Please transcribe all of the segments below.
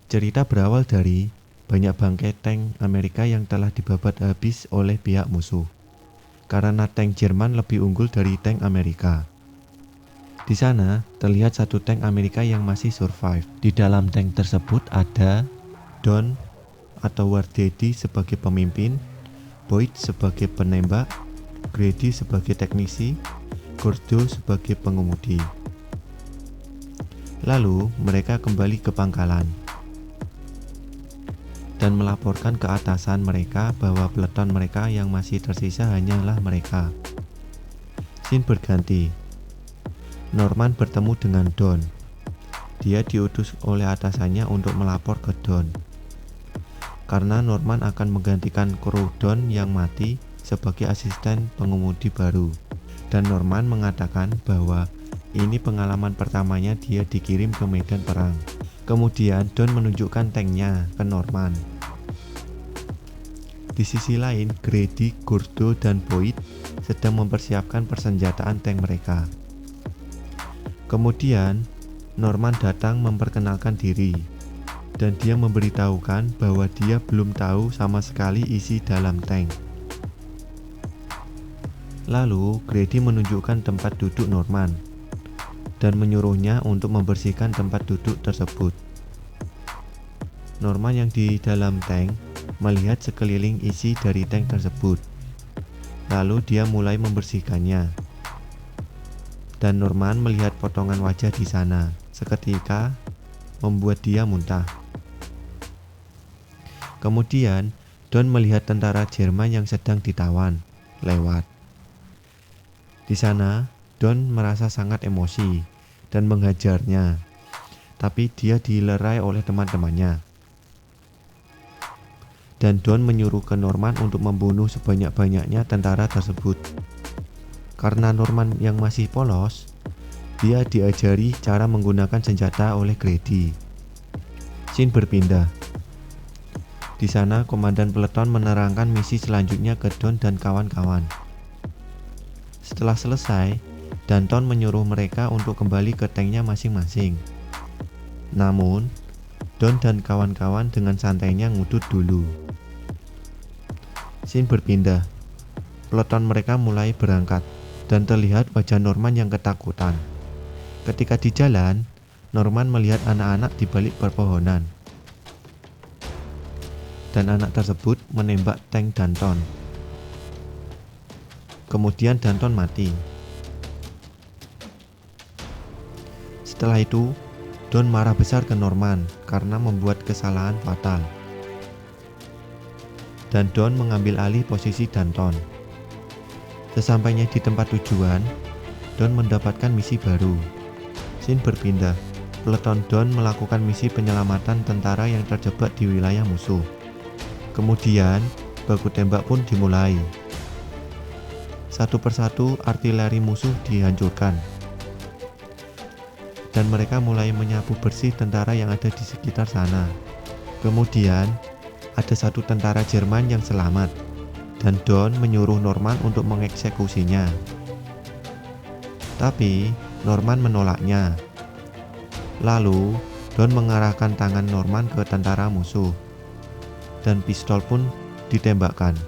Cerita berawal dari banyak bangkai tank Amerika yang telah dibabat habis oleh pihak musuh, karena tank Jerman lebih unggul dari tank Amerika. Di sana terlihat satu tank Amerika yang masih survive. Di dalam tank tersebut ada Don atau Wardedi sebagai pemimpin, Boyd sebagai penembak, Grady sebagai teknisi, Gordo sebagai pengemudi. Lalu mereka kembali ke pangkalan dan melaporkan ke atasan mereka bahwa peleton mereka yang masih tersisa hanyalah mereka. Scene berganti. Norman bertemu dengan Don. Dia diutus oleh atasannya untuk melapor ke Don, karena Norman akan menggantikan kru Don yang mati sebagai asisten pengemudi baru. Dan Norman mengatakan bahwa ini pengalaman pertamanya dia dikirim ke medan perang. Kemudian Don menunjukkan tanknya ke Norman. Di sisi lain, Grady, Gordo, dan Boyd sedang mempersiapkan persenjataan tank mereka. Kemudian Norman datang memperkenalkan diri, dan dia memberitahukan bahwa dia belum tahu sama sekali isi dalam tank. Lalu Grady menunjukkan tempat duduk Norman dan menyuruhnya untuk membersihkan tempat duduk tersebut. Norman yang di dalam tank melihat sekeliling isi dari tank tersebut. Lalu dia mulai membersihkannya. Dan Norman melihat potongan wajah di sana. Seketika membuat dia muntah. Kemudian Don melihat tentara Jerman yang sedang ditawan lewat. Di sana Don merasa sangat emosi dan menghajarnya, tapi dia dilerai oleh teman-temannya. Dan Don menyuruh ke Norman untuk membunuh sebanyak-banyaknya tentara tersebut. Karena Norman yang masih polos, dia diajari cara menggunakan senjata oleh Grady. Scene berpindah. Di sana komandan peleton menerangkan misi selanjutnya ke Don dan kawan-kawan. Setelah selesai, Danton menyuruh mereka untuk kembali ke tanknya masing-masing. Namun, Don dan kawan-kawan dengan santainya ngudut dulu. Scene berpindah. Peleton mereka mulai berangkat, dan terlihat wajah Norman yang ketakutan. Ketika di jalan, Norman melihat anak-anak di balik perpohonan. Dan anak tersebut menembak tank Danton. Kemudian Danton mati. Setelah itu, Don marah besar ke Norman karena membuat kesalahan fatal. Dan Don mengambil alih posisi Danton. Sesampainya di tempat tujuan, Don mendapatkan misi baru. Scene berpindah. Peleton Don melakukan misi penyelamatan tentara yang terjebak di wilayah musuh. Kemudian, baku tembak pun dimulai. Satu persatu artileri musuh dihancurkan. Dan mereka mulai menyapu bersih tentara yang ada di sekitar sana. Kemudian, ada satu tentara Jerman yang selamat, dan Don menyuruh Norman untuk mengeksekusinya. Tapi, Norman menolaknya. Lalu, Don mengarahkan tangan Norman ke tentara musuh, dan pistol pun ditembakkan.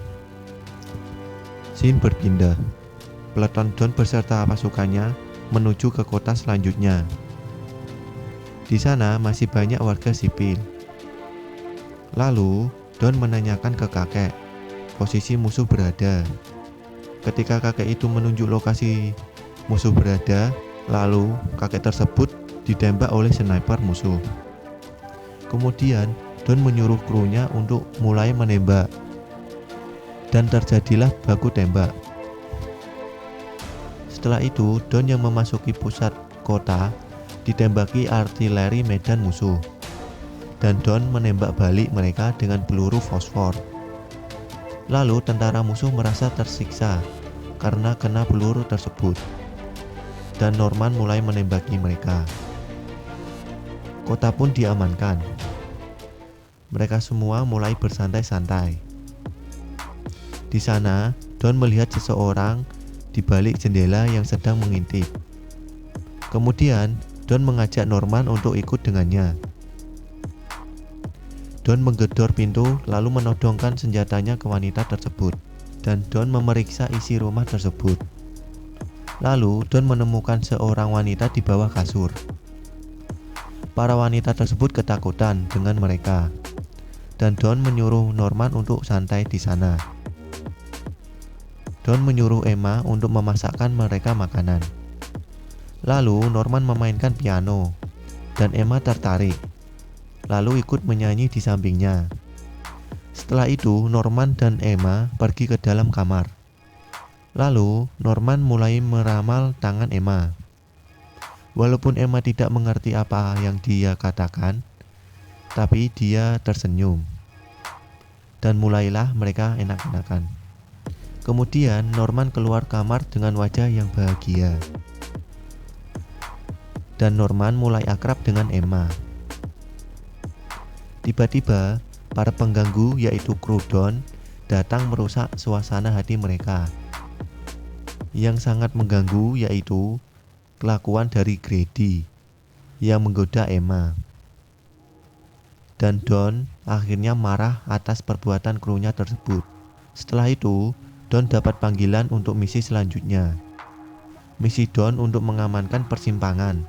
Scene berpindah. Peleton Don beserta pasukannya menuju ke kota selanjutnya. Di sana masih banyak warga sipil. Lalu Don menanyakan ke kakek posisi musuh berada. Ketika kakek itu menunjuk lokasi musuh berada, lalu kakek tersebut ditembak oleh sniper musuh. Kemudian Don menyuruh krunya untuk mulai menembak. Dan terjadilah baku tembak. Setelah itu, Don yang memasuki pusat kota ditembaki artileri medan musuh. Dan Don menembak balik mereka dengan peluru fosfor. Lalu tentara musuh merasa tersiksa karena kena peluru tersebut. Dan Norman mulai menembaki mereka. Kota pun diamankan. Mereka semua mulai bersantai-santai. Di sana, Don melihat seseorang di balik jendela yang sedang mengintip. Kemudian, Don mengajak Norman untuk ikut dengannya. Don menggedor pintu lalu menodongkan senjatanya ke wanita tersebut, dan Don memeriksa isi rumah tersebut. Lalu Don menemukan seorang wanita di bawah kasur. Para wanita tersebut ketakutan dengan mereka, dan Don menyuruh Norman untuk santai di sana. Don menyuruh Emma untuk memasakkan mereka makanan. Lalu Norman memainkan piano, dan Emma tertarik, lalu ikut menyanyi di sampingnya. Setelah itu Norman dan Emma pergi ke dalam kamar. Lalu Norman mulai meramal tangan Emma. Walaupun Emma tidak mengerti apa yang dia katakan, tapi dia tersenyum. Dan mulailah mereka enak-enakan. Kemudian Norman keluar kamar dengan wajah yang bahagia. Dan Norman mulai akrab dengan Emma. Tiba-tiba, para pengganggu yaitu kru Don datang merusak suasana hati mereka. Yang sangat mengganggu yaitu kelakuan dari Grady yang menggoda Emma. Dan Don akhirnya marah atas perbuatan krunya tersebut. Setelah itu, Don dapat panggilan untuk misi selanjutnya. Misi Don untuk mengamankan persimpangan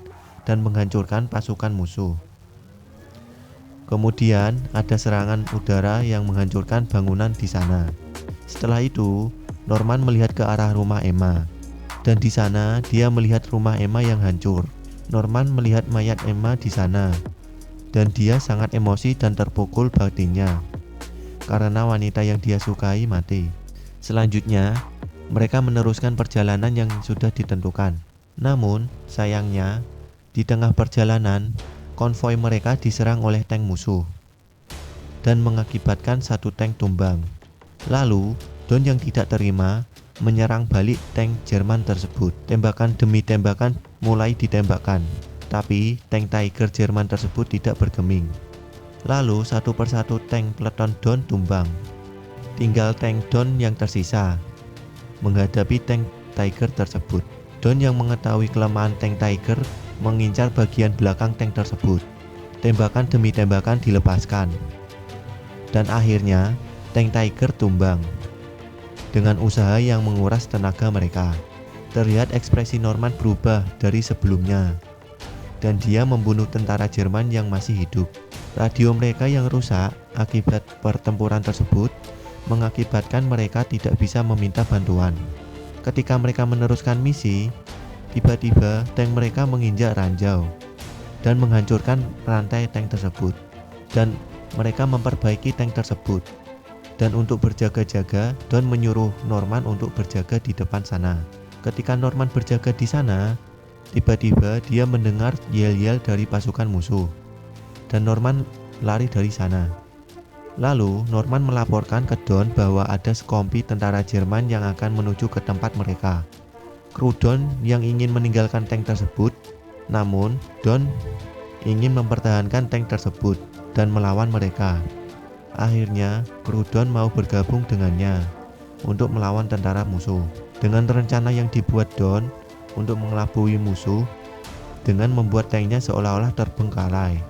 dan menghancurkan pasukan musuh. Kemudian ada serangan udara yang menghancurkan bangunan di sana. Setelah itu, Norman melihat ke arah rumah Emma, dan di sana dia melihat rumah Emma yang hancur. Norman melihat mayat Emma di sana, dan dia sangat emosi dan terpukul batinnya karena wanita yang dia sukai mati. Selanjutnya, mereka meneruskan perjalanan yang sudah ditentukan. Namun, sayangnya, di tengah perjalanan, konvoi mereka diserang oleh tank musuh dan mengakibatkan satu tank tumbang. Lalu, Don yang tidak terima menyerang balik tank Jerman tersebut. Tembakan demi tembakan mulai ditembakkan, tapi tank Tiger Jerman tersebut tidak bergeming. Lalu satu persatu tank peleton Don tumbang. Tinggal tank Don yang tersisa menghadapi tank Tiger tersebut. Don yang mengetahui kelemahan tank Tiger mengincar bagian belakang tank tersebut. Tembakan demi tembakan dilepaskan, dan akhirnya tank Tiger tumbang. Dengan usaha yang menguras tenaga mereka, terlihat ekspresi Norman berubah dari sebelumnya, dan dia membunuh tentara Jerman yang masih hidup. Radio mereka yang rusak akibat pertempuran tersebut mengakibatkan mereka tidak bisa meminta bantuan. Ketika mereka meneruskan misi, tiba-tiba tank mereka menginjak ranjau dan menghancurkan rantai tank tersebut, dan mereka memperbaiki tank tersebut. Dan untuk berjaga-jaga, Don menyuruh Norman untuk berjaga di depan sana. Ketika Norman berjaga di sana, tiba-tiba dia mendengar yel-yel dari pasukan musuh, dan Norman lari dari sana. Lalu Norman melaporkan ke Don bahwa ada sekompi tentara Jerman yang akan menuju ke tempat mereka. Kru Don yang ingin meninggalkan tank tersebut, namun Don ingin mempertahankan tank tersebut dan melawan mereka. Akhirnya kru Don mau bergabung dengannya untuk melawan tentara musuh. Dengan rencana yang dibuat Don untuk mengelabui musuh dengan membuat tanknya seolah-olah terbengkalai,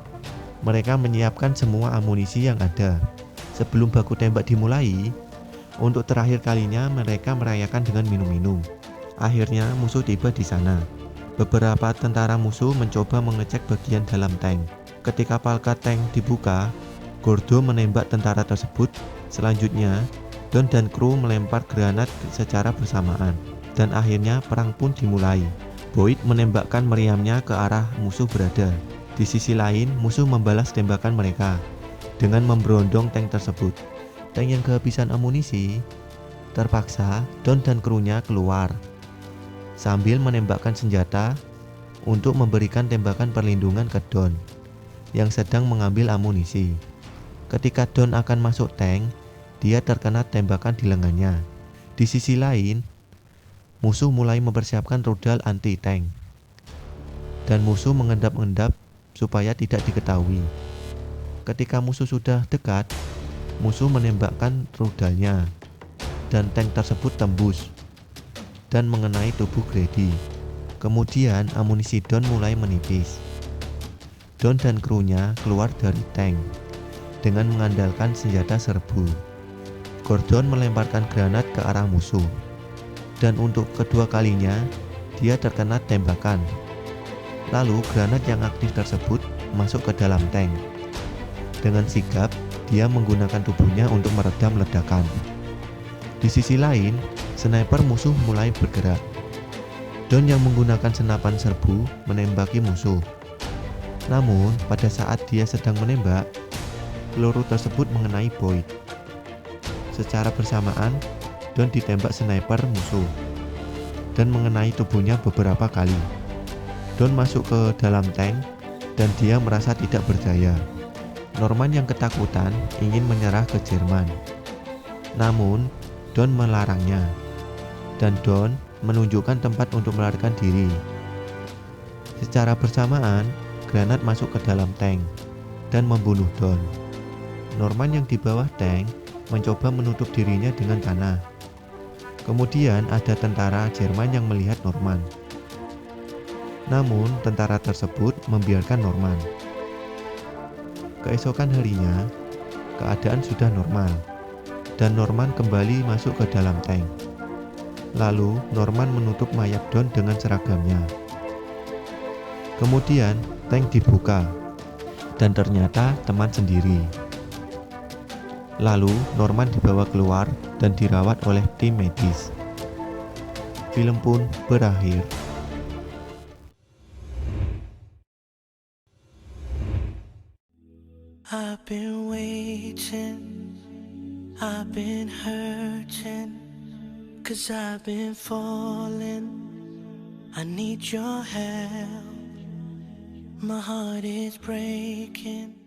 mereka menyiapkan semua amunisi yang ada. Sebelum baku tembak dimulai, untuk terakhir kalinya mereka merayakan dengan minum-minum. Akhirnya musuh tiba di sana. Beberapa tentara musuh mencoba mengecek bagian dalam tank. Ketika palka tank dibuka, Gordo menembak tentara tersebut. Selanjutnya, Don dan kru melempar granat secara bersamaan, dan akhirnya perang pun dimulai. Boyd menembakkan meriamnya ke arah musuh berada. Di sisi lain, musuh membalas tembakan mereka dengan memberondong tank tersebut. Tank yang kehabisan amunisi, terpaksa Don dan krunya keluar sambil menembakkan senjata untuk memberikan tembakan perlindungan ke Don yang sedang mengambil amunisi. Ketika Don akan masuk tank, dia terkena tembakan di lengannya. Di sisi lain, musuh mulai mempersiapkan rudal anti-tank, dan musuh mengendap-endap supaya tidak diketahui. Ketika musuh sudah dekat, musuh menembakkan rudalnya, dan tank tersebut tembus dan mengenai tubuh Grady. Kemudian amunisi Don mulai menipis. Don dan krunya keluar dari tank dengan mengandalkan senjata serbu. Gordon melemparkan granat ke arah musuh, dan untuk kedua kalinya dia terkena tembakan. Lalu granat yang aktif tersebut masuk ke dalam tank. Dengan sigap, dia menggunakan tubuhnya untuk meredam ledakan. Di sisi lain, sniper musuh mulai bergerak. Don yang menggunakan senapan serbu menembaki musuh. Namun, pada saat dia sedang menembak, peluru tersebut mengenai Boyd. Secara bersamaan, Don ditembak sniper musuh dan mengenai tubuhnya beberapa kali. Don masuk ke dalam tank dan dia merasa tidak berdaya. Norman yang ketakutan ingin menyerah ke Jerman. Namun, Don melarangnya, dan Don menunjukkan tempat untuk melarikan diri. Secara bersamaan, granat masuk ke dalam tank dan membunuh Don. Norman yang di bawah tank mencoba menutup dirinya dengan tanah. Kemudian ada tentara Jerman yang melihat Norman. Namun, tentara tersebut membiarkan Norman. Keesokan harinya, keadaan sudah normal, dan Norman kembali masuk ke dalam tank. Lalu, Norman menutup mayat Don dengan seragamnya. Kemudian, tank dibuka, dan ternyata teman sendiri. Lalu, Norman dibawa keluar dan dirawat oleh tim medis. Film pun berakhir. I've been waiting, I've been hurting, 'cause I've been falling. I need your help, my heart is breaking.